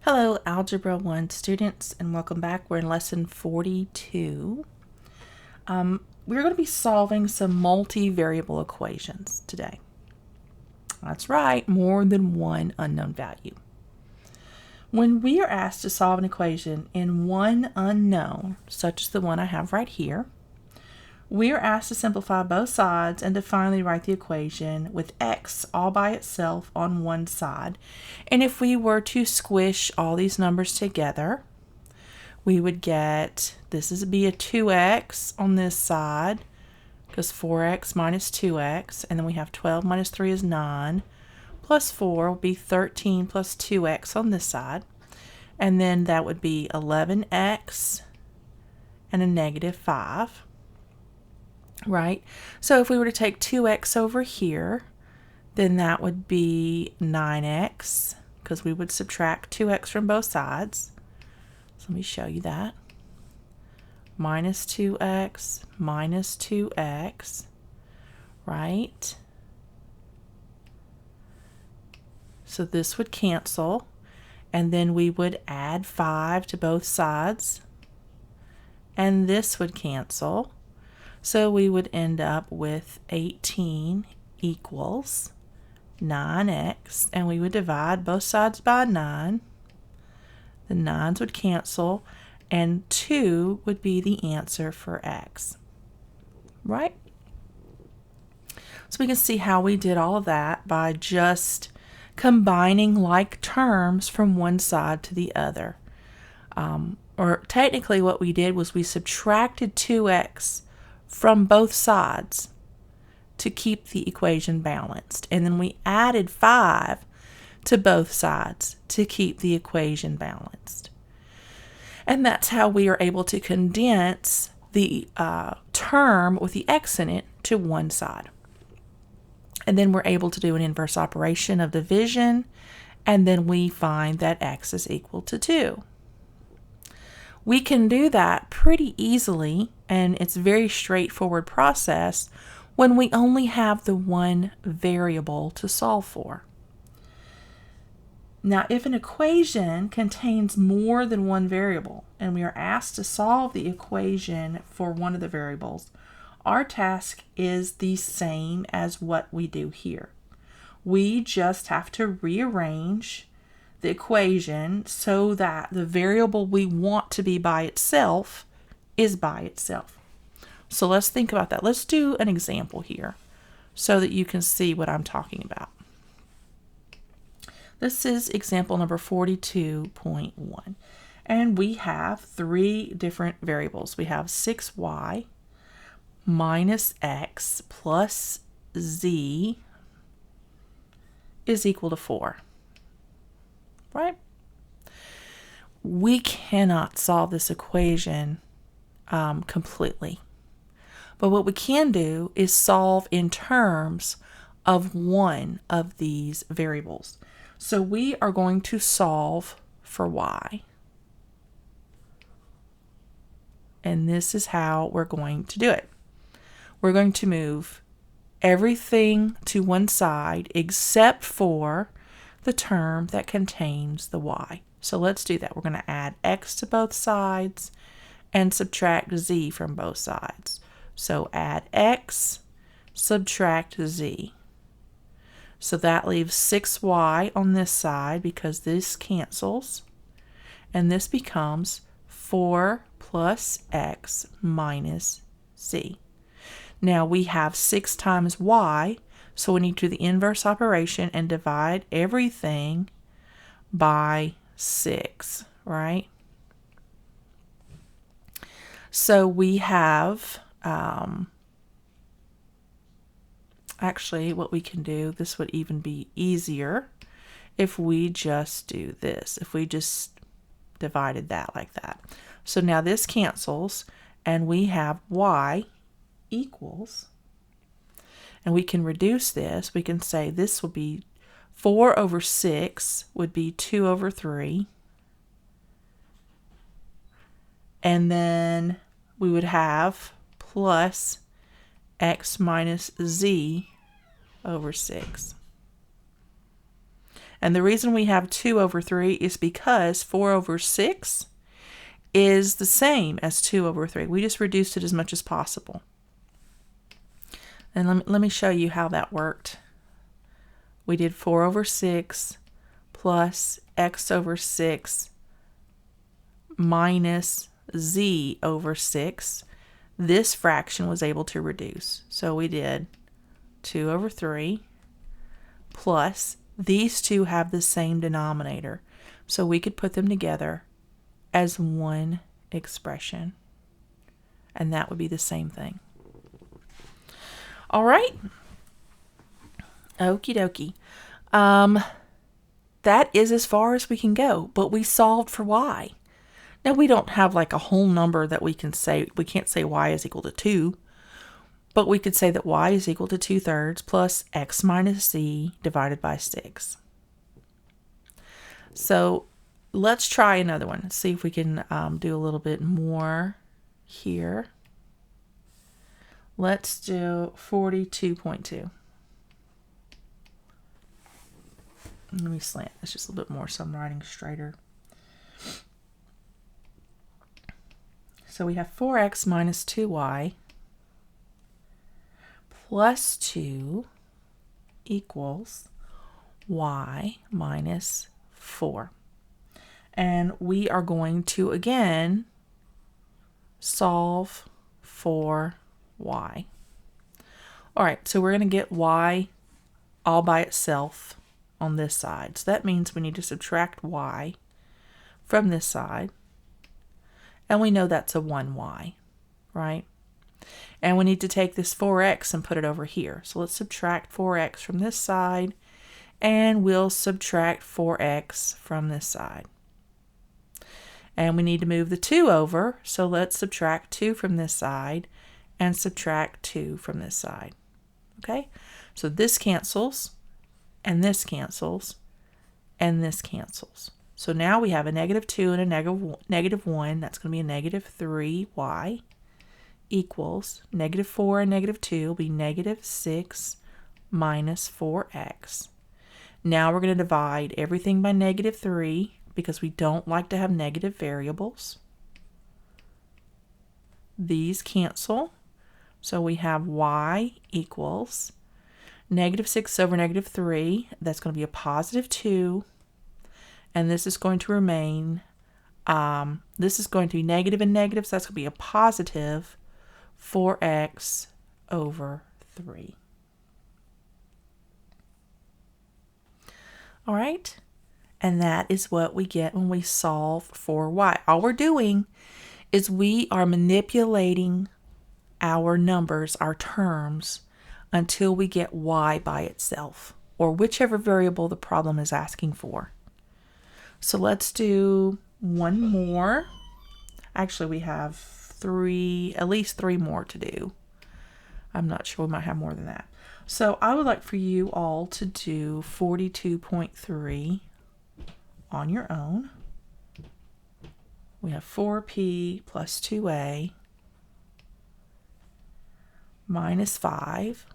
Hello, Algebra 1 students, and welcome back. We're in lesson 42. We're going to be solving some multivariable equations today. That's right, more than one unknown value. When we are asked to solve an equation in one unknown, such as the one I have right here, we are asked to simplify both sides and to finally write the equation with x all by itself on one side. And if we were to squish all these numbers together, we would get, this is be a 2x on this side, because 4x minus 2x, and then we have 12 minus 3 is 9, plus 4 will be 13 plus 2x on this side, and then that would be 11x and a negative 5. Right? So if we were to take 2x over here, then that would be 9x, because we would subtract 2x from both sides. So let me show you that. Minus 2x, right? So this would cancel, and then we would add 5 to both sides, and this would cancel. So we would end up with 18 equals 9x, and we would divide both sides by 9. The 9's would cancel, and 2 would be the answer for x. Right? So we can see how we did all of that by just combining like terms from one side to the other. Or technically what we did was we subtracted 2x from both sides to keep the equation balanced. And then we added 5 to both sides to keep the equation balanced. And that's how we are able to condense the term with the x in it to one side. And then we're able to do an inverse operation of division, and then we find that x is equal to 2. We can do that pretty easily, and it's a very straightforward process when we only have the one variable to solve for. Now, if an equation contains more than one variable, and we are asked to solve the equation for one of the variables, our task is the same as what we do here. We just have to rearrange the equation so that the variable we want to be by itself is by itself. So let's think about that. Let's do an example here so that you can see what I'm talking about. This is example number 42.1. And we have 3 different variables. We have 6y minus x plus z is equal to 4. Right? We cannot solve this equation completely. But what we can do is solve in terms of one of these variables. So we are going to solve for y. And this is how we're going to do it. We're going to move everything to one side except for the term that contains the y. So let's do that. We're going to add x to both sides and subtract z from both sides. So add x, subtract z. So that leaves 6y on this side because this cancels. And this becomes 4 plus x minus z. Now we have 6 times y, so we need to do the inverse operation and divide everything by 6, right? So we have, actually what we can do, this would even be easier if we just do this, if we just divided that like that. So now this cancels, and we have y equals, and we can reduce this. We can say this will be 4 over 6 would be 2 over 3. And then we would have plus x minus z over 6. And the reason we have 2 over 3 is because 4 over 6 is the same as 2 over 3. We just reduced it as much as possible. And let me show you how that worked. We did 4 over 6 plus x over 6 minus z over 6. This fraction was able to reduce. So we did 2 over 3 plus, these two have the same denominator. So we could put them together as one expression. And that would be the same thing. All right. Okie dokie. That is as far as we can go, but we solved for y. Now we don't have like a whole number that we can say. We can't say y is equal to 2, but we could say that y is equal to 2/3 plus x minus z divided by 6. So let's try another one. See if we can do a little bit more here. Let's do 42.2. Let me slant this just a little bit more so I'm writing straighter. So we have 4x minus 2y plus 2 equals y minus 4. And we are going to, again, solve for y. All right, so we're going to get y all by itself on this side. So that means we need to subtract y from this side. And we know that's a 1y, right? And we need to take this 4x and put it over here. So let's subtract 4x from this side, and we'll subtract 4x from this side. And we need to move the 2 over, so let's subtract 2 from this side and subtract 2 from this side. Okay? So this cancels, and this cancels, and this cancels. So now we have a -2 and a negative 1. That's going to be a -3y equals -4 and -2 will be -6 minus 4x. Now we're going to divide everything by -3 because we don't like to have negative variables. These cancel. So we have y equals -6 over -3. That's going to be a +2. And this is going to remain, this is going to be negative and negative, so that's going to be a positive 4x over 3. All right, and that is what we get when we solve for y. All we're doing is we are manipulating our numbers, our terms, until we get y by itself, or whichever variable the problem is asking for. So let's do one more. Actually, we have at least three more to do. I'm not sure, we might have more than that. So I would like for you all to do 42.3 on your own. We have 4p plus 2a minus 5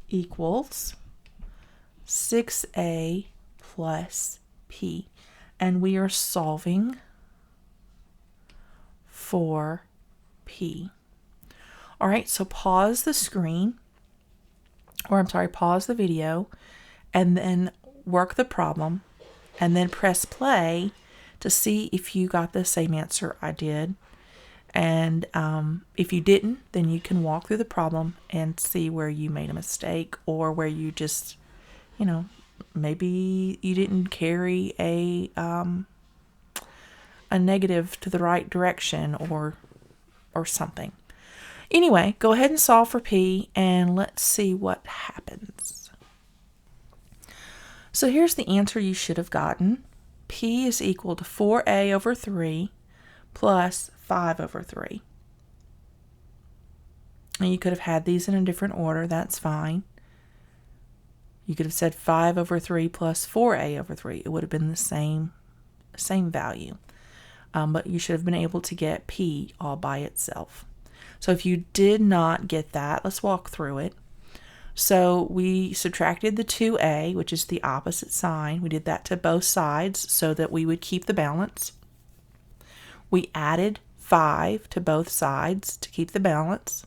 equals 6a plus p. And we are solving for p. All right, so pause the screen, or I'm sorry, pause the video, and then work the problem, and then press play to see if you got the same answer I did. And if you didn't, then you can walk through the problem and see where you made a mistake, or where you just, you know, maybe you didn't carry a negative to the right direction, or something. Anyway, go ahead and solve for p, and let's see what happens. So here's the answer you should have gotten. P is equal to 4a over 3 plus 5 over 3. And you could have had these in a different order. That's fine. You could have said 5 over 3 plus 4a over 3. It would have been the same value. But you should have been able to get p all by itself. So if you did not get that, let's walk through it. So we subtracted the 2a, which is the opposite sign. We did that to both sides so that we would keep the balance. We added 5 to both sides to keep the balance.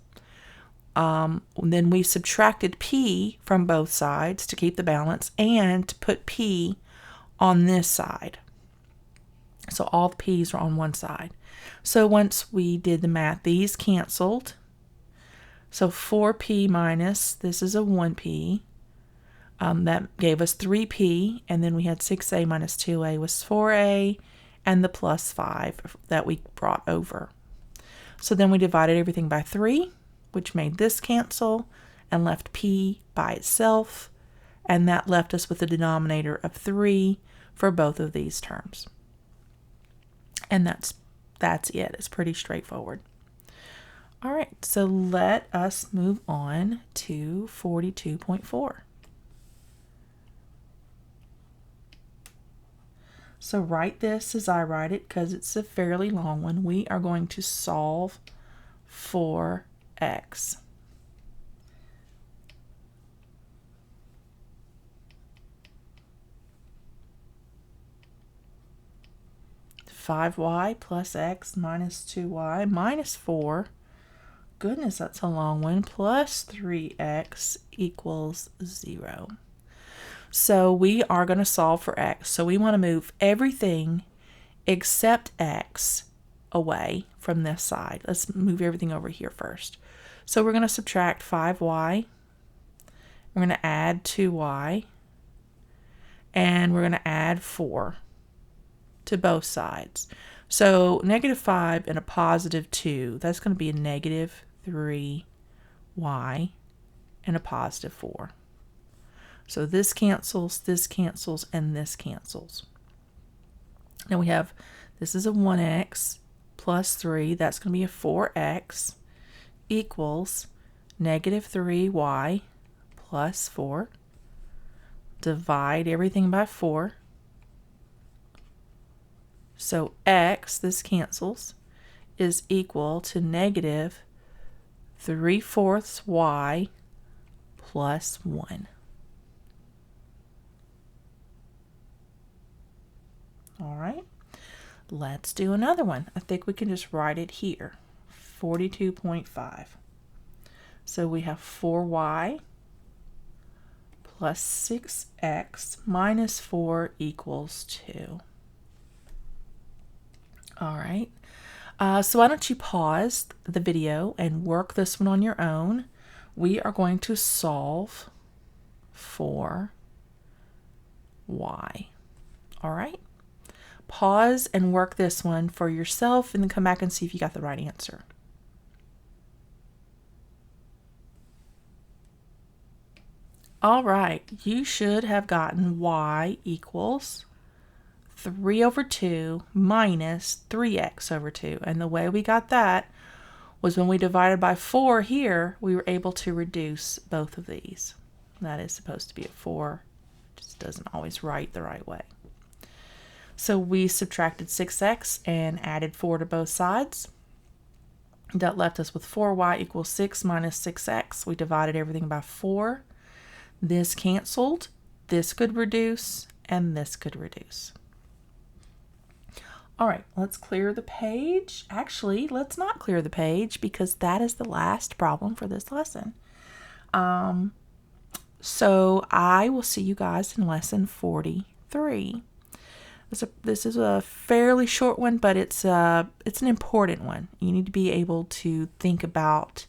Then we subtracted p from both sides to keep the balance and to put p on this side. So all the p's are on one side. So once we did the math, these canceled. So 4p minus, this is a 1p. That gave us 3p, and then we had 6a minus 2a was 4a, and the plus 5 that we brought over. So then we divided everything by 3, which made this cancel, and left p by itself, and that left us with a denominator of 3 for both of these terms. And that's it. It's pretty straightforward. All right, so let us move on to 42.4. So write this as I write it because it's a fairly long one. We are going to solve for x. (5y plus x minus 2y minus 4). Goodness, that's a long one. Plus 3x equals 0. So we are going to solve for x. So we want to move everything except x away from this side. Let's move everything over here first. So we're going to subtract 5y. We're going to add 2y. And we're going to add 4 to both sides. So negative 5 and a positive 2, that's going to be a negative 3y and a positive 4. So this cancels, and this cancels. Now we have, this is a 1x plus 3, that's going to be a 4x equals negative 3y plus 4. Divide everything by 4. So x, this cancels, is equal to negative 3/4 y plus 1. All right, let's do another one. I think we can just write it here, 42.5. So we have 4y plus 6x minus 4 equals 2. All right, so why don't you pause the video and work this one on your own. We are going to solve for y. All right, pause and work this one for yourself and then come back and see if you got the right answer. All right, you should have gotten y equals 3/2 minus 3x over 2. And the way we got that was when we divided by 4 here, we were able to reduce both of these. That is supposed to be a 4. Just doesn't always write the right way. So we subtracted 6x and added 4 to both sides. That left us with 4y equals 6 minus 6x. We divided everything by 4. This canceled. This could reduce, and this could reduce. All right, let's clear the page. Actually, let's not clear the page because that is the last problem for this lesson. So I will see you guys in lesson 43. This is a fairly short one, but it's an important one. You need to be able to think about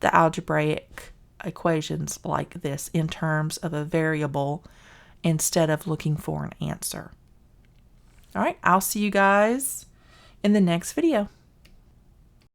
the algebraic equations like this in terms of a variable instead of looking for an answer. All right, I'll see you guys in the next video.